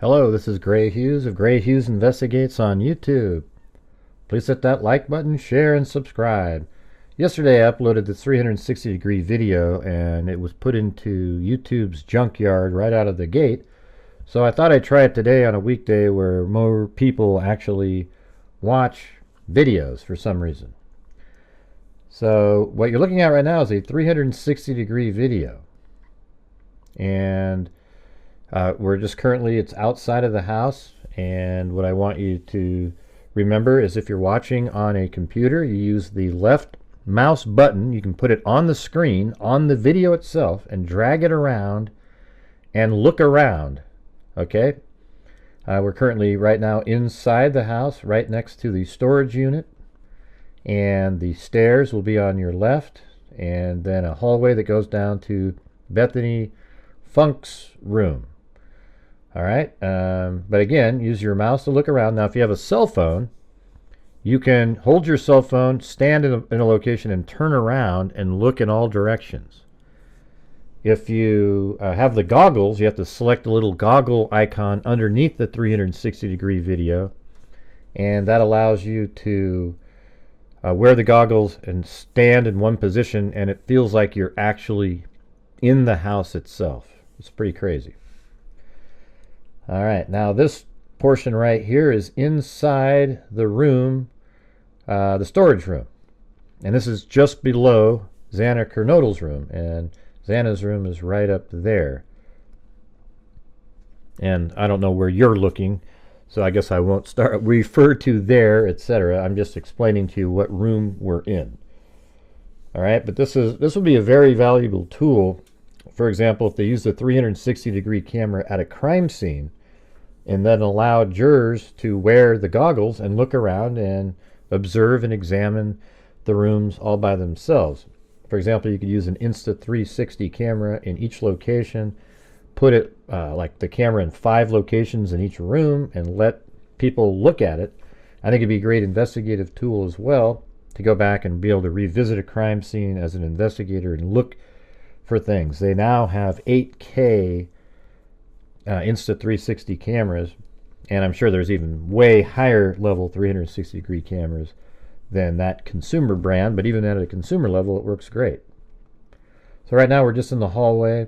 Hello, this is Grant Hughes of Grant Hughes Investigates on YouTube. Please hit that like button, share, and subscribe. Yesterday I uploaded this 360-degree video and it was put into YouTube's junkyard right out of the gate. So I thought I'd try it today on a weekday where more people actually watch videos for some reason. So what you're looking at right now is a 360-degree video. And we're just currently, it's outside of the house, and what I want you to remember is if you're watching on a computer, you use the left mouse button. You can put it on the screen, on the video itself, and drag it around and look around. Okay? We're currently right now inside the house, right next to the storage unit, and the stairs will be on your left, and then a hallway that goes down to Bethany Funk's room. All right, but again, use your mouse to look around. Now, if you have a cell phone, you can hold your cell phone, stand in a location, and turn around and look in all directions. If you have the goggles, you have to select the little goggle icon underneath the 360-degree video, and that allows you to wear the goggles and stand in one position, and it feels like you're actually in the house itself. It's pretty crazy. All right, now this portion right here is inside the room, the storage room. And this is just below Xana Kernodle's room. And Xana's room is right up there. And I don't know where you're looking, so I guess I won't refer to there, etc. I'm just explaining to you what room we're in. All right, but this will be a very valuable tool. For example, if they use the 360-degree camera at a crime scene and then allow jurors to wear the goggles and look around and observe and examine the rooms all by themselves. For example, you could use an Insta360 camera in each location, put it like the camera in 5 locations in each room and let people look at it. I think it'd be a great investigative tool as well to go back and be able to revisit a crime scene as an investigator and look for things. They now have 8K Insta360 cameras, and I'm sure there's even way higher level 360-degree cameras than that consumer brand, but even at a consumer level, it works great. So right now we're just in the hallway,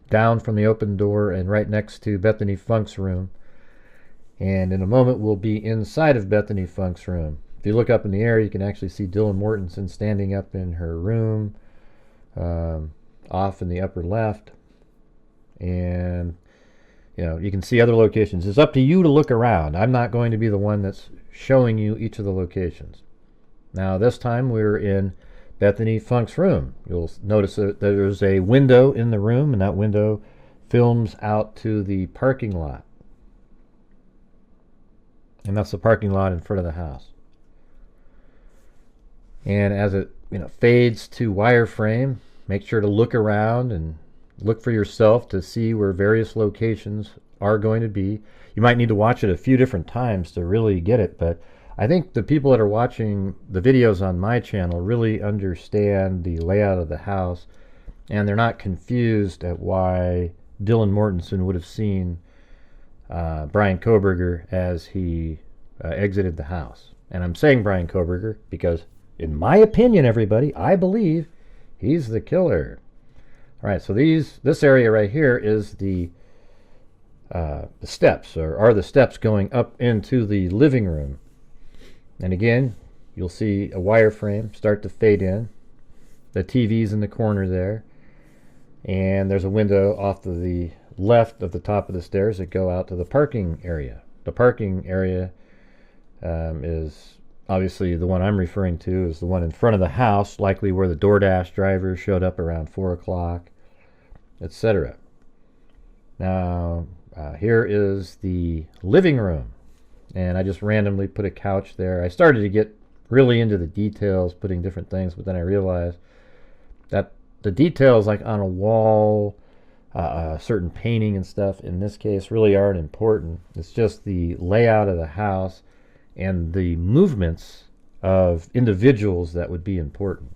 down from the open door and right next to Bethany Funk's room. And in a moment, we'll be inside of Bethany Funk's room. If you look up in the air, you can actually see Dylan Mortensen standing up in her room, off in the upper left. And you can see other locations. It's up to you to look around. I'm not going to be the one that's showing you each of the locations. Now this time we're in Bethany Funk's room. You'll notice that there's a window in the room, and that window films out to the parking lot. And that's the parking lot in front of the house. And as it fades to wireframe, make sure to look around and look for yourself to see where various locations are going to be. You might need to watch it a few different times to really get it, but I think the people that are watching the videos on my channel really understand the layout of the house, and they're not confused at why Dylan Mortensen would have seen Bryan Kohberger as he exited the house. And I'm saying Bryan Kohberger because, in my opinion, everybody, I believe he's the killer. All right, so this area right here is the steps, or are the steps going up into the living room. And again, you'll see a wireframe start to fade in. The TV's in the corner there. And there's a window off to the left of the top of the stairs that go out to the parking area. The parking area is obviously the one I'm referring to is the one in front of the house, likely where the DoorDash driver showed up around 4 o'clock, etc. Now, here is the living room. And I just randomly put a couch there. I started to get really into the details, putting different things, but then I realized that the details like on a wall, certain painting and stuff in this case really aren't important. It's just the layout of the house and the movements of individuals that would be important.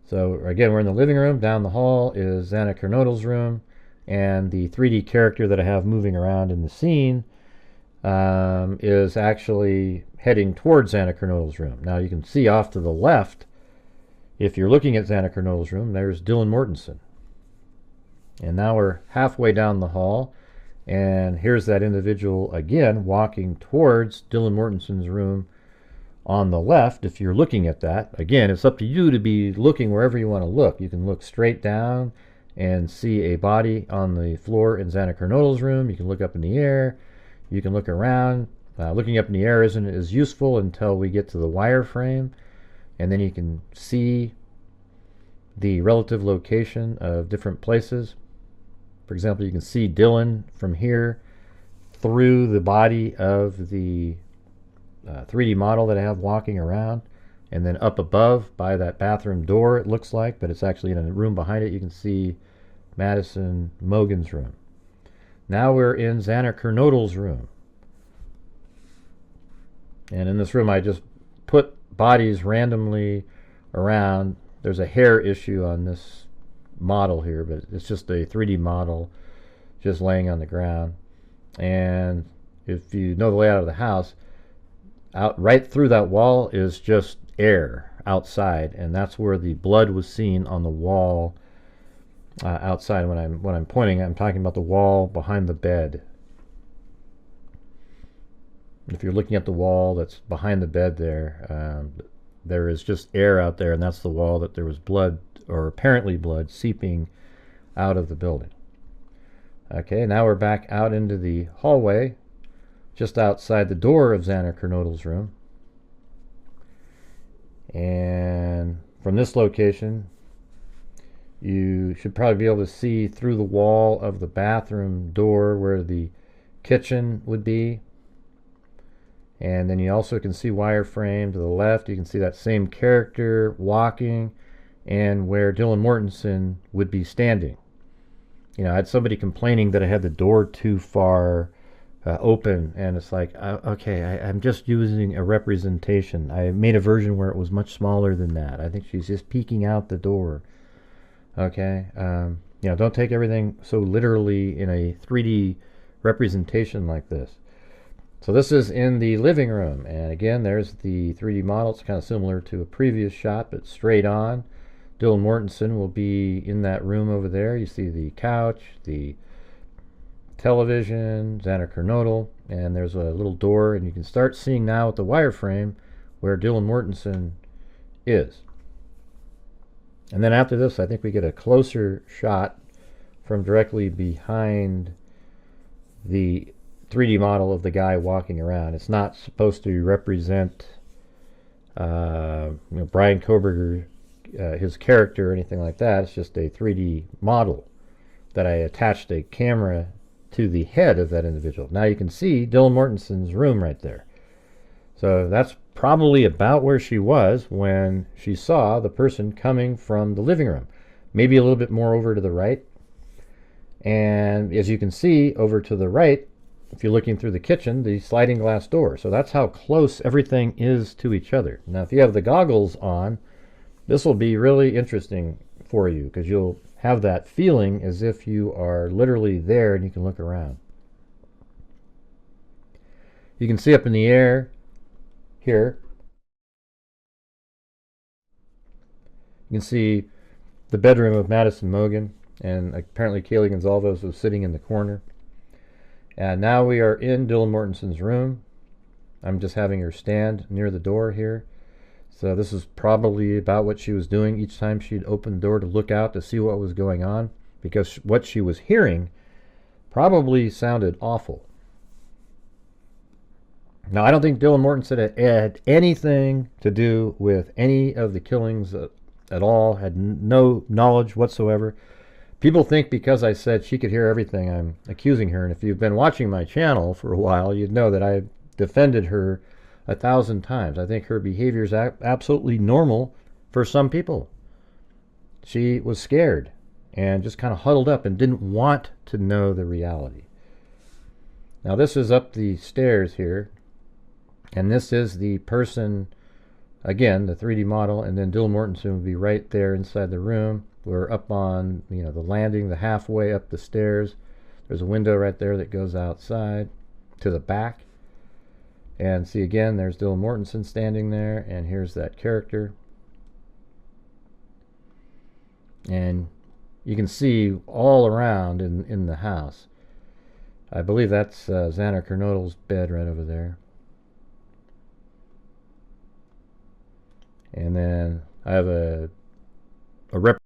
So again, we're in the living room. Down the hall is Xana Kernodle's room. and the 3D character that I have moving around in the scene is actually heading towards Xana Kernodle's room. Now you can see off to the left, if you're looking at Xana Kernodle's room, there's Dylan Mortensen. And now we're halfway down the hall, and here's that individual again walking towards Dylan Mortensen's room on the left. If you're looking at that, again, it's up to you to be looking wherever you want to look. You can look straight down and see a body on the floor in Xana Kernodle's room. You can look up in the air. You can look around. Looking up in the air isn't as useful until we get to the wireframe, and then you can see the relative location of different places. For example, you can see Dylan from here through the body of the 3D model that I have walking around, and then up above by that bathroom door, it looks like, but it's actually in a room behind it. You can see Madison Mogen's room. Now we're in Xana Kernodle's room. And in this room, I just put bodies randomly around. There's a hair issue on this model here, but it's just a 3D model just laying on the ground. And if you know the layout of the house, out right through that wall is just air outside, and that's where the blood was seen on the wall outside. When I'm pointing, I'm talking about the wall behind the bed. If you're looking at the wall that's behind the bed there is just air out there, and that's the wall that there was blood, or apparently blood, seeping out of the building. Okay, now we're back out into the hallway, just outside the door of Xana Kernodle's room. And from this location, you should probably be able to see through the wall of the bathroom door where the kitchen would be. And then you also can see wireframe to the left. You can see that same character walking, and where Dylan Mortensen would be standing. You know, I had somebody complaining that I had the door too far open, and it's like, okay, I'm just using a representation. I made a version where it was much smaller than that. I think she's just peeking out the door. Okay, you know, don't take everything so literally in a 3D representation like this. So this is in the living room, and again, there's the 3D model. It's kind of similar to a previous shot, but straight on. Dylan Mortensen will be in that room over there. You see the couch, the television, Xana Kernodle, and there's a little door, and you can start seeing now with the wireframe where Dylan Mortensen is. And then after this, I think we get a closer shot from directly behind the 3D model of the guy walking around. It's not supposed to represent Bryan Kohberger, his character or anything like that. It's just a 3D model that I attached a camera to the head of that individual. Now you can see Dylan Mortensen's room right there. So that's probably about where she was when she saw the person coming from the living room. Maybe a little bit more over to the right. And as you can see over to the right, if you're looking through the kitchen, the sliding glass door. So that's how close everything is to each other. Now if you have the goggles on, this will be really interesting for you, because you'll have that feeling as if you are literally there and you can look around. You can see up in the air here. You can see the bedroom of Madison Mogen, and apparently Kaylee Goncalves was sitting in the corner. And now we are in Dylan Mortensen's room. I'm just having her stand near the door here. So this is probably about what she was doing each time she'd open the door to look out to see what was going on, because what she was hearing probably sounded awful. Now, I don't think Dylan Mortensen had anything to do with any of the killings at all, had no knowledge whatsoever. People think because I said she could hear everything, I'm accusing her. And if you've been watching my channel for a while, you'd know that I defended her 1,000 times. I think her behavior is absolutely normal for some people. She was scared and just kind of huddled up and didn't want to know the reality. Now this is up the stairs here, and this is the person, again, the 3D model, and then Dylan Mortensen would be right there inside the room. We're up on, the landing, the halfway up the stairs. There's a window right there that goes outside to the back. And see, again, there's Dylan Mortensen standing there, and here's that character. And you can see all around in the house. I believe that's Xana Kernodle's bed right over there. And then I have a